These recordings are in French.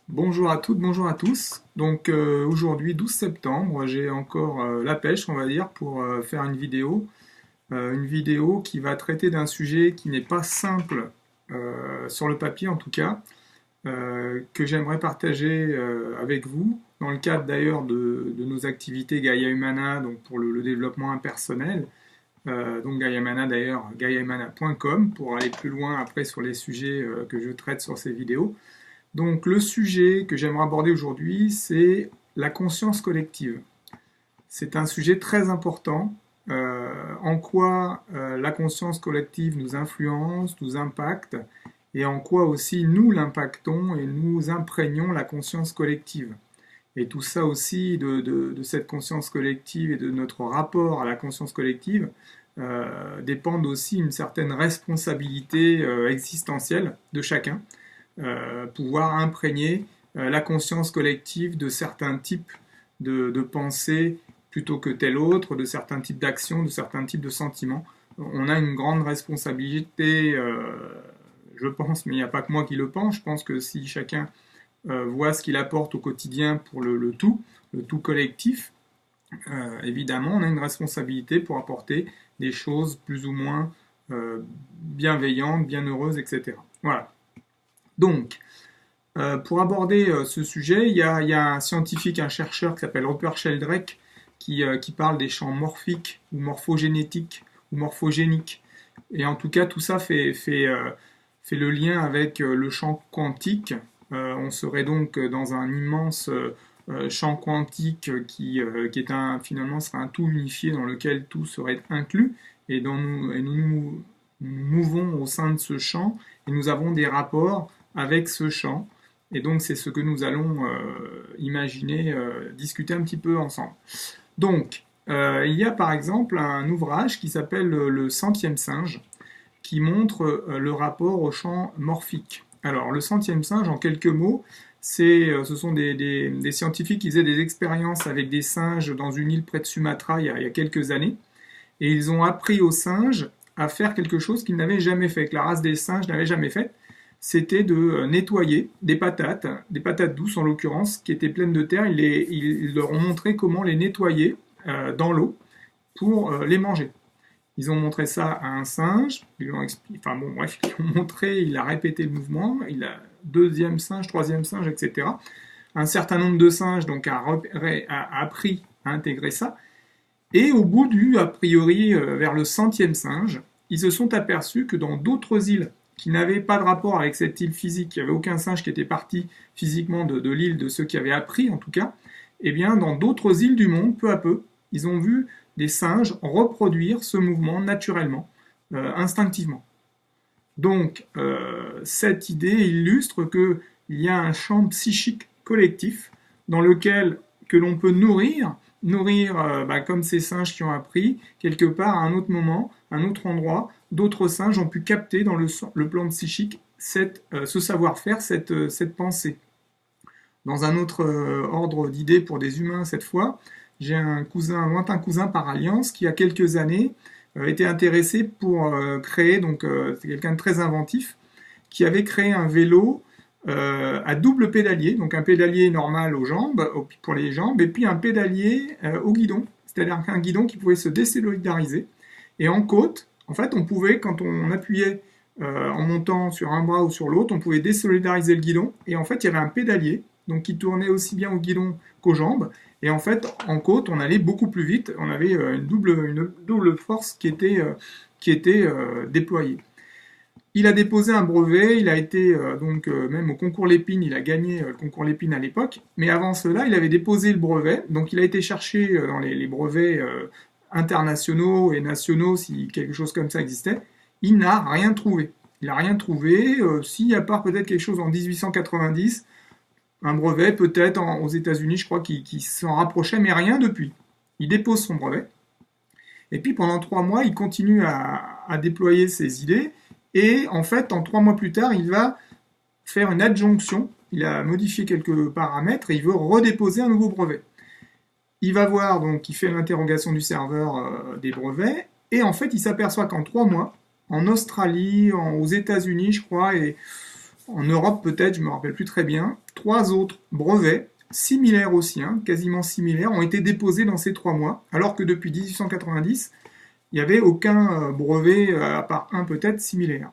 Bonjour à toutes, bonjour à tous. Donc aujourd'hui, 12 septembre, j'ai encore la pêche, on va dire, pour faire une vidéo qui va traiter d'un sujet qui n'est pas simple sur le papier en tout cas, que j'aimerais partager avec vous dans le cadre d'ailleurs de nos activités Gaia Humana, donc pour le développement impersonnel. Donc Gaia Humana d'ailleurs, gaiahumana.com pour aller plus loin après sur les sujets que je traite sur ces vidéos. Donc le sujet que j'aimerais aborder aujourd'hui, c'est la conscience collective. C'est un sujet très important. En quoi la conscience collective nous influence, nous impacte, et en quoi aussi nous l'impactons et nous imprégnons la conscience collective. Et tout ça aussi de cette conscience collective et de notre rapport à la conscience collective dépendent aussi une certaine responsabilité existentielle de chacun, pouvoir imprégner la conscience collective de certains types de pensées plutôt que tel autre, de certains types d'actions, de certains types de sentiments. On a une grande responsabilité, je pense, mais il n'y a pas que moi qui le pense. Je pense que si chacun voit ce qu'il apporte au quotidien pour le tout collectif, évidemment, on a une responsabilité pour apporter des choses plus ou moins bienveillantes, bienheureuses, etc. Voilà. Donc, pour aborder ce sujet, il y a un scientifique, un chercheur qui s'appelle Rupert Sheldrake qui parle des champs morphiques ou morphogénétiques ou morphogéniques. Et en tout cas, tout ça fait le lien avec le champ quantique. On serait donc dans un immense champ quantique qui est finalement sera un tout unifié dans lequel tout serait inclus et dont nous mouvons au sein de ce champ et nous avons des rapports avec ce champ. Et donc c'est ce que nous allons imaginer, discuter un petit peu ensemble. Donc il y a par exemple un ouvrage qui s'appelle Le centième singe, qui montre le rapport au champ morphique. Alors le centième singe, en quelques mots, ce sont des scientifiques qui faisaient des expériences avec des singes dans une île près de Sumatra il y a quelques années, et ils ont appris aux singes à faire quelque chose qu'ils n'avaient jamais fait, que la race des singes n'avait jamais fait, c'était de nettoyer des patates douces en l'occurrence, qui étaient pleines de terre. Ils leur ont montré comment les nettoyer dans l'eau pour les manger. Ils ont montré ça à un singe, ils ont expliqué, enfin bon, bref, ils ont montré, il a répété le mouvement, il a deuxième singe, troisième singe, etc. Un certain nombre de singes donc a appris à intégrer ça, et au bout a priori, vers le centième singe, ils se sont aperçus que dans d'autres îles qui n'avaient pas de rapport avec cette île physique, il n'y avait aucun singe qui était parti physiquement de l'île de ceux qui avaient appris en tout cas, eh bien dans d'autres îles du monde, peu à peu, ils ont vu des singes reproduire ce mouvement naturellement, instinctivement. Donc cette idée illustre qu'il y a un champ psychique collectif dans lequel que l'on peut nourrir comme ces singes qui ont appris, quelque part à un autre moment, un autre endroit, d'autres singes ont pu capter dans le plan psychique ce savoir-faire, cette pensée. Dans un autre ordre d'idées pour des humains cette fois, j'ai un lointain cousin par alliance qui, il y a quelques années, était intéressé pour créer, donc c'est quelqu'un de très inventif, qui avait créé un vélo à double pédalier, donc un pédalier normal aux jambes, pour les jambes, et puis un pédalier au guidon, c'est-à-dire un guidon qui pouvait se désolidariser. Et en côte, en fait, on pouvait, quand on appuyait en montant sur un bras ou sur l'autre, on pouvait désolidariser le guidon, et en fait, il y avait un pédalier, donc qui tournait aussi bien au guidon qu'aux jambes, et en fait, en côte, on allait beaucoup plus vite, on avait une double force qui était déployée. Il a déposé un brevet, il a été même au concours Lépine, il a gagné le concours Lépine à l'époque, mais avant cela, il avait déposé le brevet, donc il a été cherché dans les brevets internationaux et nationaux, si quelque chose comme ça existait, il n'a rien trouvé. Il n'a rien trouvé, si à part peut-être quelque chose en 1890, un brevet peut-être aux États-Unis, je crois, qui s'en rapprochait, mais rien depuis. Il dépose son brevet, et puis pendant 3 mois, il continue à déployer ses idées, et en fait, en 3 mois plus tard, il va faire une adjonction, il a modifié quelques paramètres, et il veut redéposer un nouveau brevet. Il va voir, donc, il fait l'interrogation du serveur des brevets, et en fait, il s'aperçoit qu'en 3 mois, en Australie, aux États-Unis, je crois, et en Europe peut-être, je ne me rappelle plus très bien, 3 autres brevets, similaires aussi, hein, quasiment similaires, ont été déposés dans ces 3 mois, alors que depuis 1890, il n'y avait aucun brevet, à part un peut-être, similaire.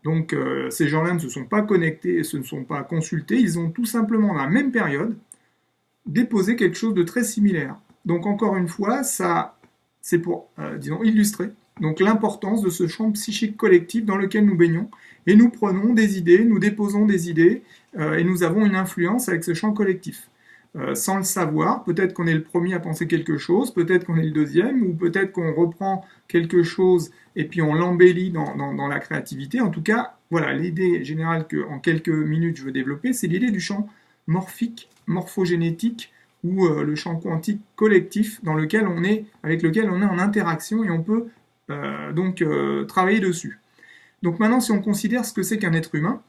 Donc ces gens-là ne se sont pas connectés, se ne sont pas consultés, ils ont tout simplement, dans la même période, déposé quelque chose de très similaire. Donc encore une fois, ça, c'est pour, disons, illustrer donc l'importance de ce champ psychique collectif dans lequel nous baignons, et nous prenons des idées, nous déposons des idées, et nous avons une influence avec ce champ collectif. Sans le savoir, peut-être qu'on est le premier à penser quelque chose, peut-être qu'on est le deuxième, ou peut-être qu'on reprend quelque chose et puis on l'embellit dans la créativité. En tout cas, voilà, l'idée générale qu'en quelques minutes je veux développer, c'est l'idée du champ morphique, morphogénétique, ou le champ quantique collectif dans lequel on est, avec lequel on est en interaction et on peut donc travailler dessus. Donc maintenant, si on considère ce que c'est qu'un être humain,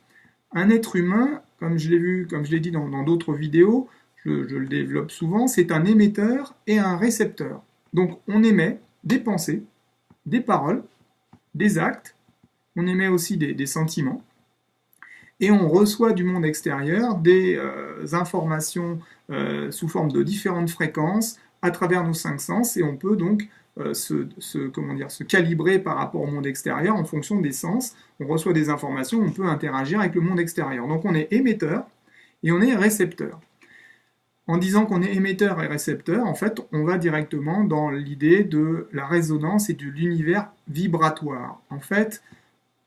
comme je l'ai vu, comme je l'ai dit dans d'autres vidéos, je le développe souvent, c'est un émetteur et un récepteur. Donc on émet des pensées, des paroles, des actes, on émet aussi des sentiments, et on reçoit du monde extérieur des informations sous forme de différentes fréquences à travers nos 5 sens, et on peut donc se calibrer par rapport au monde extérieur en fonction des sens. On reçoit des informations, on peut interagir avec le monde extérieur. Donc on est émetteur et on est récepteur. En disant qu'on est émetteur et récepteur, en fait, on va directement dans l'idée de la résonance et de l'univers vibratoire. En fait,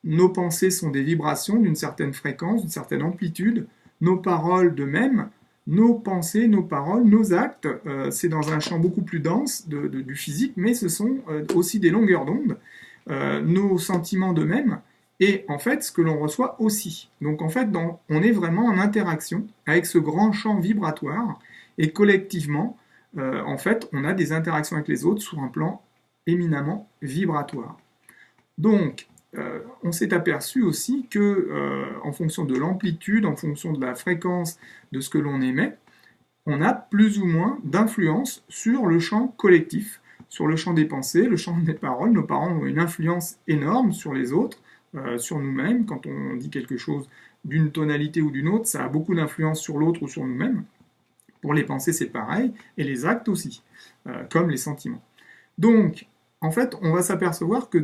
nos pensées sont des vibrations d'une certaine fréquence, d'une certaine amplitude, nos paroles de même, nos pensées, nos paroles, nos actes, c'est dans un champ beaucoup plus dense du physique, mais ce sont aussi des longueurs d'onde, nos sentiments de même, et en fait ce que l'on reçoit aussi. Donc en fait, on est vraiment en interaction avec ce grand champ vibratoire, et collectivement, en fait, on a des interactions avec les autres sur un plan éminemment vibratoire. Donc, on s'est aperçu aussi que, en fonction de l'amplitude, en fonction de la fréquence de ce que l'on émet, on a plus ou moins d'influence sur le champ collectif, sur le champ des pensées, le champ des paroles. Nos paroles ont une influence énorme sur les autres, sur nous-mêmes. Quand on dit quelque chose d'une tonalité ou d'une autre, ça a beaucoup d'influence sur l'autre ou sur nous-mêmes. Pour les pensées, c'est pareil, et les actes aussi, comme les sentiments. Donc, en fait, on va s'apercevoir que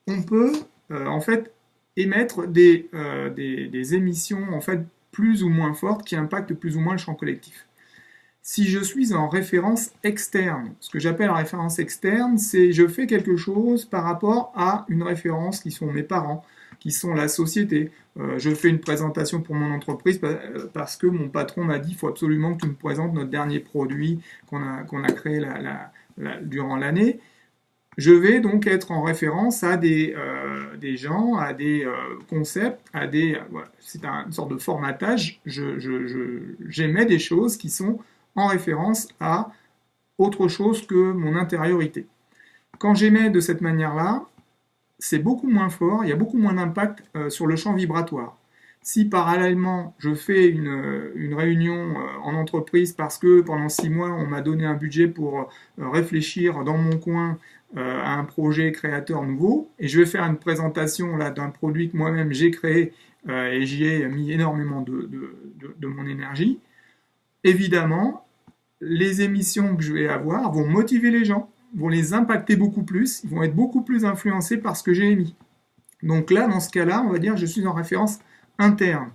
on peut en fait émettre des émissions en fait plus ou moins fortes qui impactent plus ou moins le champ collectif. Si je suis en référence externe, ce que j'appelle en référence externe, c'est je fais quelque chose par rapport à une référence qui sont mes parents, qui sont la société. Je fais une présentation pour mon entreprise parce que mon patron m'a dit il faut absolument que tu me présentes notre dernier produit qu'on a créé durant l'année. Je vais donc être en référence à des gens, à des concepts, voilà, c'est une sorte de formatage. J'émets des choses qui sont en référence à autre chose que mon intériorité. Quand j'émets de cette manière-là, c'est beaucoup moins fort, il y a beaucoup moins d'impact sur le champ vibratoire. Si parallèlement je fais une réunion en entreprise parce que pendant 6 mois on m'a donné un budget pour réfléchir dans mon coin à un projet créateur nouveau, et je vais faire une présentation là d'un produit que moi-même j'ai créé et j'y ai mis énormément de mon énergie, évidemment, les émissions que je vais avoir vont motiver les gens, vont les impacter beaucoup plus, ils vont être beaucoup plus influencés par ce que j'ai émis. Donc là, dans ce cas-là, on va dire que je suis en référence interne.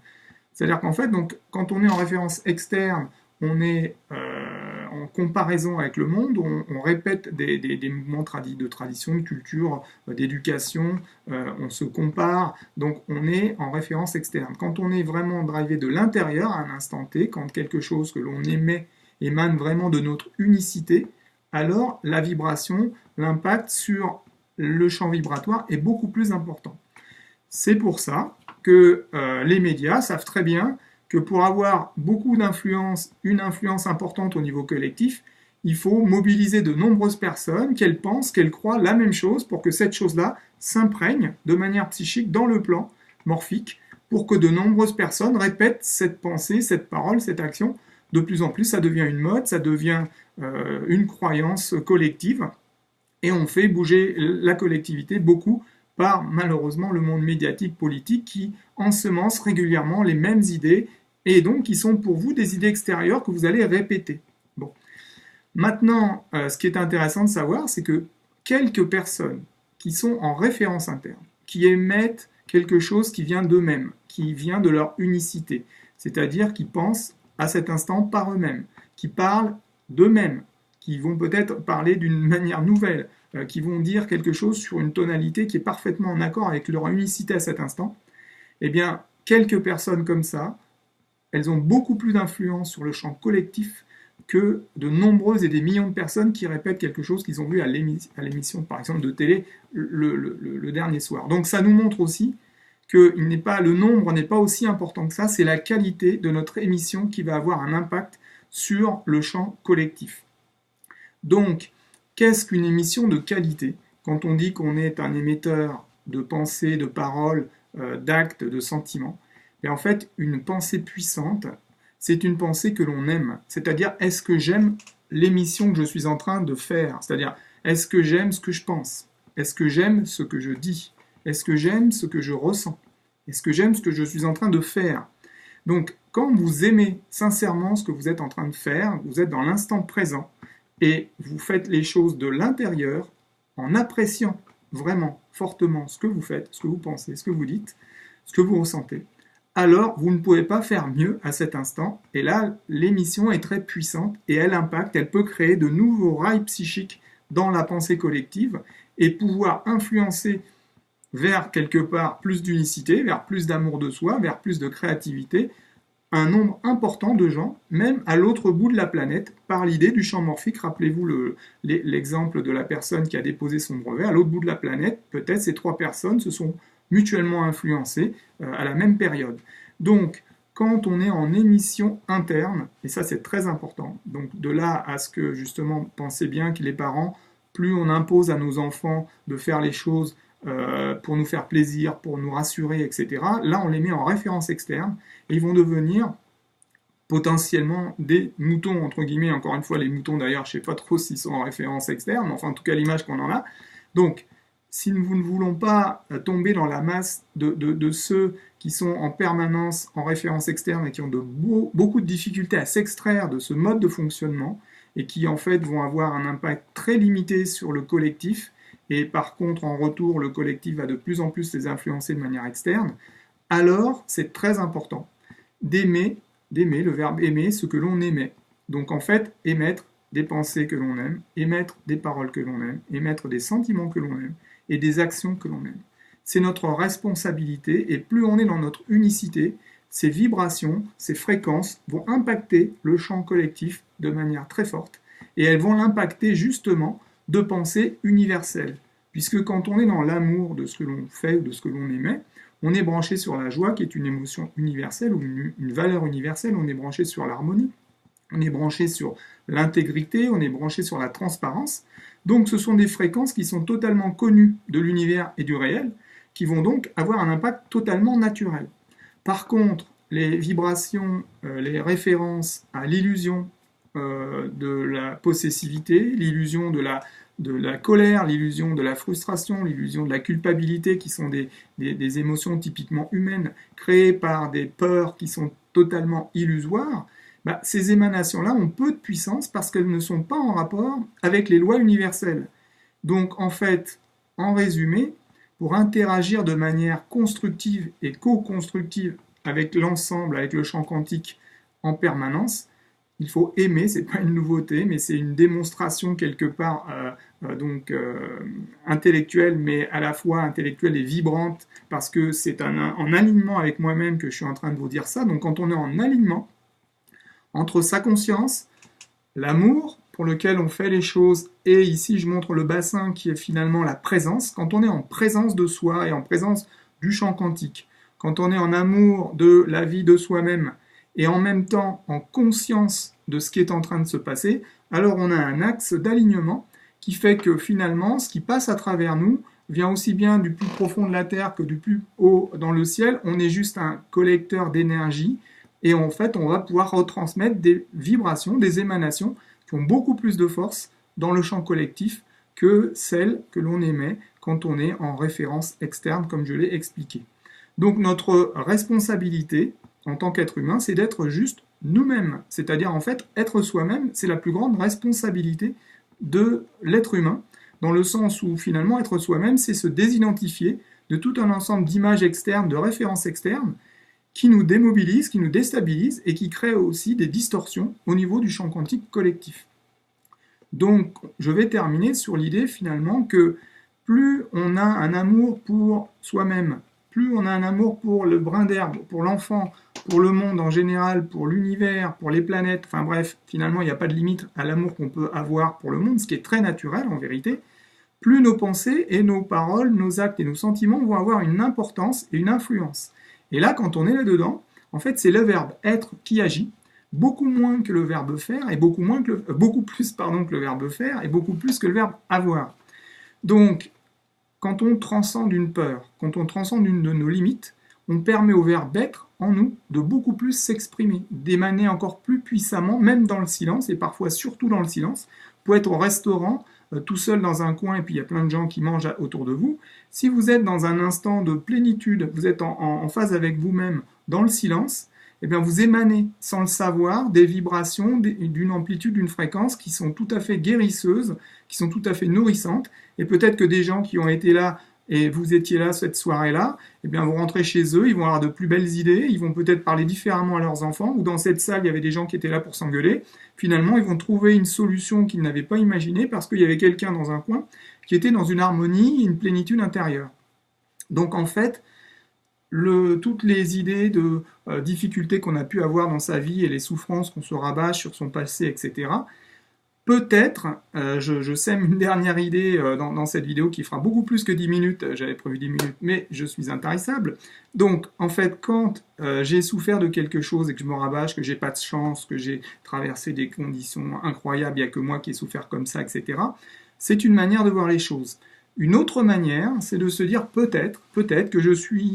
C'est-à-dire qu'en fait, donc, quand on est en référence externe, on est en comparaison avec le monde, on répète des mouvements de tradition, de culture, d'éducation, on se compare, donc on est en référence externe. Quand on est vraiment drivé de l'intérieur à un instant T, quand quelque chose que l'on émet émane vraiment de notre unicité, alors la vibration, l'impact sur le champ vibratoire est beaucoup plus important. C'est pour ça que les médias savent très bien que pour avoir beaucoup d'influence, une influence importante au niveau collectif, il faut mobiliser de nombreuses personnes, qu'elles pensent, qu'elles croient la même chose pour que cette chose-là s'imprègne de manière psychique dans le plan morphique, pour que de nombreuses personnes répètent cette pensée, cette parole, cette action. De plus en plus, ça devient une mode, ça devient une croyance collective, et on fait bouger la collectivité beaucoup par malheureusement le monde médiatique politique qui ensemence régulièrement les mêmes idées et donc qui sont pour vous des idées extérieures que vous allez répéter. Bon. Maintenant, ce qui est intéressant de savoir, c'est que quelques personnes qui sont en référence interne, qui émettent quelque chose qui vient d'eux-mêmes, qui vient de leur unicité, c'est-à-dire qui pensent à cet instant par eux-mêmes, qui parlent d'eux-mêmes, qui vont peut-être parler d'une manière nouvelle, qui vont dire quelque chose sur une tonalité qui est parfaitement en accord avec leur unicité à cet instant, eh bien, quelques personnes comme ça, elles ont beaucoup plus d'influence sur le champ collectif que de nombreuses et des millions de personnes qui répètent quelque chose qu'ils ont vu à l'émission, par exemple, de télé le dernier soir. Donc ça nous montre aussi que le nombre n'est pas aussi important que ça, c'est la qualité de notre émission qui va avoir un impact sur le champ collectif. Donc, qu'est-ce qu'une émission de qualité? Quand on dit qu'on est un émetteur de pensées, de paroles, d'actes, de sentiments, et en fait, une pensée puissante, c'est une pensée que l'on aime. C'est-à-dire, est-ce que j'aime l'émission que je suis en train de faire? C'est-à-dire, est-ce que j'aime ce que je pense? Est-ce que j'aime ce que je dis? Est-ce que j'aime ce que je ressens? Est-ce que j'aime ce que je suis en train de faire? Donc, quand vous aimez sincèrement ce que vous êtes en train de faire, vous êtes dans l'instant présent et vous faites les choses de l'intérieur en appréciant vraiment fortement ce que vous faites, ce que vous pensez, ce que vous dites, ce que vous ressentez, alors vous ne pouvez pas faire mieux à cet instant. Et là, l'émission est très puissante et elle impacte, elle peut créer de nouveaux rails psychiques dans la pensée collective et pouvoir influencer vers quelque part plus d'unicité, vers plus d'amour de soi, vers plus de créativité, un nombre important de gens, même à l'autre bout de la planète, par l'idée du champ morphique. Rappelez-vous l'exemple de la personne qui a déposé son brevet. À l'autre bout de la planète, peut-être ces 3 personnes se sont mutuellement influencées à la même période. Donc, quand on est en émission interne, et ça c'est très important, donc de là à ce que justement, pensez bien que les parents, plus on impose à nos enfants de faire les choses pour nous faire plaisir, pour nous rassurer, etc., là on les met en référence externe, et ils vont devenir potentiellement des moutons, entre guillemets, encore une fois les moutons d'ailleurs, je ne sais pas trop s'ils sont en référence externe, mais enfin en tout cas l'image qu'on en a. Donc, si nous ne voulons pas tomber dans la masse de ceux qui sont en permanence en référence externe et qui ont beaucoup de difficultés à s'extraire de ce mode de fonctionnement et qui en fait vont avoir un impact très limité sur le collectif, et par contre en retour le collectif va de plus en plus les influencer de manière externe, alors c'est très important d'aimer, le verbe aimer, ce que l'on émet. Donc en fait, émettre des pensées que l'on aime, émettre des paroles que l'on aime, émettre des sentiments que l'on aime, et des actions que l'on aime. C'est notre responsabilité, et plus on est dans notre unicité, ces vibrations, ces fréquences vont impacter le champ collectif de manière très forte, et elles vont l'impacter justement de pensée universelle, puisque quand on est dans l'amour de ce que l'on fait ou de ce que l'on émet, on est branché sur la joie qui est une émotion universelle ou une valeur universelle, on est branché sur l'harmonie, on est branché sur l'intégrité, on est branché sur la transparence. Donc ce sont des fréquences qui sont totalement connues de l'univers et du réel, qui vont donc avoir un impact totalement naturel. Par contre, les vibrations, les références à l'illusion de la possessivité, l'illusion de la colère, l'illusion de la frustration, l'illusion de la culpabilité, qui sont des émotions typiquement humaines, créées par des peurs qui sont totalement illusoires, ces émanations-là ont peu de puissance parce qu'elles ne sont pas en rapport avec les lois universelles. Donc en fait, en résumé, pour interagir de manière constructive et co-constructive avec l'ensemble, avec le champ quantique en permanence, il faut aimer, c'est pas une nouveauté, mais c'est une démonstration quelque part intellectuelle, mais à la fois intellectuelle et vibrante, parce que c'est en alignement avec moi-même que je suis en train de vous dire ça. Donc quand on est en alignement entre sa conscience, l'amour pour lequel on fait les choses, et ici je montre le bassin qui est finalement la présence, quand on est en présence de soi et en présence du champ quantique, quand on est en amour de la vie de soi-même, et en même temps en conscience de ce qui est en train de se passer, alors on a un axe d'alignement qui fait que finalement, ce qui passe à travers nous vient aussi bien du plus profond de la Terre que du plus haut dans le ciel. On est juste un collecteur d'énergie, et en fait, on va pouvoir retransmettre des vibrations, des émanations qui ont beaucoup plus de force dans le champ collectif que celles que l'on émet quand on est en référence externe, comme je l'ai expliqué. Donc notre responsabilité en tant qu'être humain, c'est d'être juste nous-mêmes. C'est-à-dire, en fait, être soi-même, c'est la plus grande responsabilité de l'être humain, dans le sens où, finalement, être soi-même, c'est se désidentifier de tout un ensemble d'images externes, de références externes, qui nous démobilisent, qui nous déstabilisent, et qui créent aussi des distorsions au niveau du champ quantique collectif. Donc, je vais terminer sur l'idée, finalement, que plus on a un amour pour soi-même, plus on a un amour pour le brin d'herbe, pour l'enfant, pour le monde en général, pour l'univers, pour les planètes, enfin bref, finalement, il n'y a pas de limite à l'amour qu'on peut avoir pour le monde, ce qui est très naturel en vérité, plus nos pensées et nos paroles, nos actes et nos sentiments vont avoir une importance et une influence. Et là, quand on est là-dedans, en fait, c'est le verbe être qui agit, beaucoup moins que le verbe faire, et beaucoup plus que le verbe faire, et beaucoup plus que le verbe avoir. Donc, quand on transcende une peur, quand on transcende une de nos limites, on permet au verbe être en nous de beaucoup plus s'exprimer, d'émaner encore plus puissamment, même dans le silence, et parfois surtout dans le silence. Vous pouvez être au restaurant, tout seul dans un coin, et puis il y a plein de gens qui mangent autour de vous. Si vous êtes dans un instant de plénitude, vous êtes en phase avec vous-même dans le silence, eh bien vous émanez, sans le savoir, des vibrations d'une amplitude, d'une fréquence qui sont tout à fait guérisseuses, qui sont tout à fait nourrissantes, et peut-être que des gens qui ont été là et vous étiez là cette soirée-là, eh bien vous rentrez chez eux, ils vont avoir de plus belles idées, ils vont peut-être parler différemment à leurs enfants, ou dans cette salle, il y avait des gens qui étaient là pour s'engueuler. Finalement, ils vont trouver une solution qu'ils n'avaient pas imaginée parce qu'il y avait quelqu'un dans un coin qui était dans une harmonie, une plénitude intérieure. Donc en fait, toutes les idées de difficultés qu'on a pu avoir dans sa vie et les souffrances qu'on se rabâche sur son passé, etc., peut-être, je sème une dernière idée dans cette vidéo qui fera beaucoup plus que 10 minutes, j'avais prévu 10 minutes, mais je suis intarissable. Donc, en fait, quand j'ai souffert de quelque chose et que je me rabâche, que j'ai pas de chance, que j'ai traversé des conditions incroyables, il n'y a que moi qui ai souffert comme ça, etc., c'est une manière de voir les choses. Une autre manière, c'est de se dire peut-être que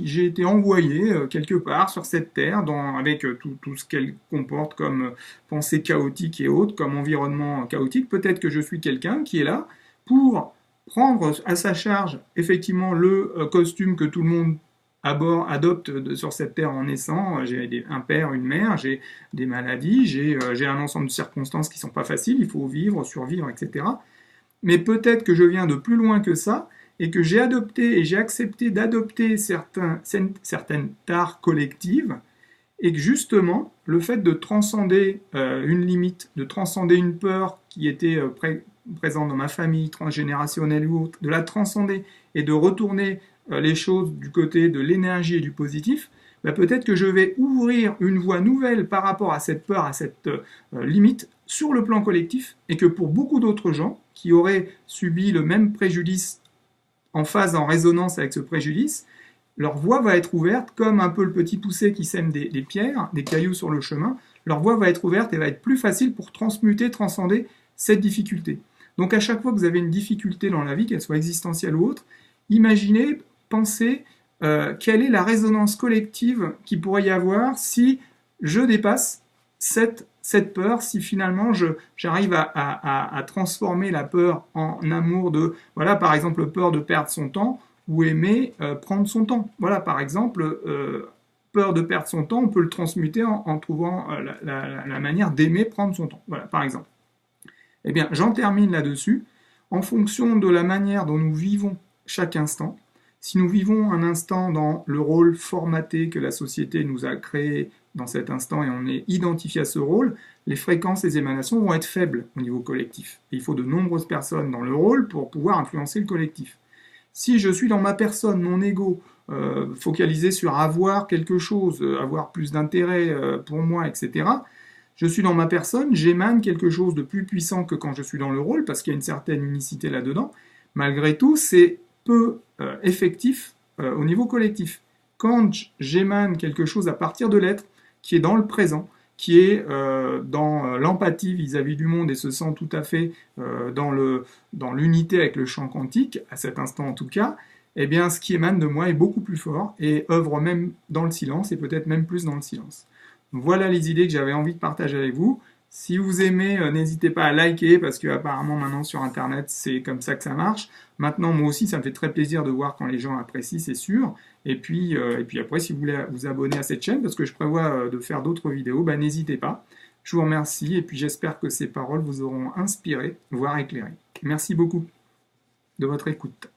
j'ai été envoyé quelque part sur cette terre, avec tout ce qu'elle comporte comme pensée chaotique et autres, comme environnement chaotique. Peut-être que je suis quelqu'un qui est là pour prendre à sa charge effectivement le costume que tout le monde adopte sur cette terre en naissant. J'ai un père, une mère, j'ai des maladies, j'ai un ensemble de circonstances qui ne sont pas faciles, il faut vivre, survivre, etc. Mais peut-être que je viens de plus loin que ça, et que j'ai adopté et j'ai accepté d'adopter certaines tares collectives, et que justement, le fait de transcender une limite, de transcender une peur qui était présente dans ma famille, transgénérationnelle ou autre, de la transcender et de retourner les choses du côté de l'énergie et du positif, bah peut-être que je vais ouvrir une voie nouvelle par rapport à cette peur, à cette limite, sur le plan collectif, et que pour beaucoup d'autres gens qui auraient subi le même préjudice en phase, en résonance avec ce préjudice, leur voie va être ouverte, comme un peu le petit poucet qui sème des pierres, des cailloux sur le chemin, leur voie va être ouverte et va être plus facile pour transmuter, transcender cette difficulté. Donc à chaque fois que vous avez une difficulté dans la vie, qu'elle soit existentielle ou autre, imaginez, pensez, quelle est la résonance collective qu'il pourrait y avoir si je dépasse cette peur, si finalement j'arrive à transformer la peur en amour de, voilà, par exemple, peur de perdre son temps, ou aimer prendre son temps. Voilà, par exemple, peur de perdre son temps, on peut le transmuter en trouvant la manière d'aimer prendre son temps. Voilà, par exemple. Eh bien, j'en termine là-dessus. En fonction de la manière dont nous vivons chaque instant, si nous vivons un instant dans le rôle formaté que la société nous a créé dans cet instant et on est identifié à ce rôle, les fréquences, les émanations vont être faibles au niveau collectif. Et il faut de nombreuses personnes dans le rôle pour pouvoir influencer le collectif. Si je suis dans ma personne, mon ego, focalisé sur avoir quelque chose, avoir plus d'intérêt pour moi, etc., je suis dans ma personne, j'émane quelque chose de plus puissant que quand je suis dans le rôle, parce qu'il y a une certaine unicité là-dedans. Malgré tout, c'est peu effectif au niveau collectif. Quand j'émane quelque chose à partir de l'être, qui est dans le présent, qui est dans l'empathie vis-à-vis du monde et se sent tout à fait dans l'unité avec le champ quantique, à cet instant en tout cas, eh bien ce qui émane de moi est beaucoup plus fort et œuvre même dans le silence et peut-être même plus dans le silence. Donc, voilà les idées que j'avais envie de partager avec vous. Si vous aimez, n'hésitez pas à liker parce que apparemment maintenant sur Internet c'est comme ça que ça marche. Maintenant moi aussi ça me fait très plaisir de voir quand les gens apprécient, c'est sûr. Et puis après si vous voulez vous abonner à cette chaîne parce que je prévois de faire d'autres vidéos, bah, n'hésitez pas. Je vous remercie et puis j'espère que ces paroles vous auront inspiré, voire éclairé. Merci beaucoup de votre écoute.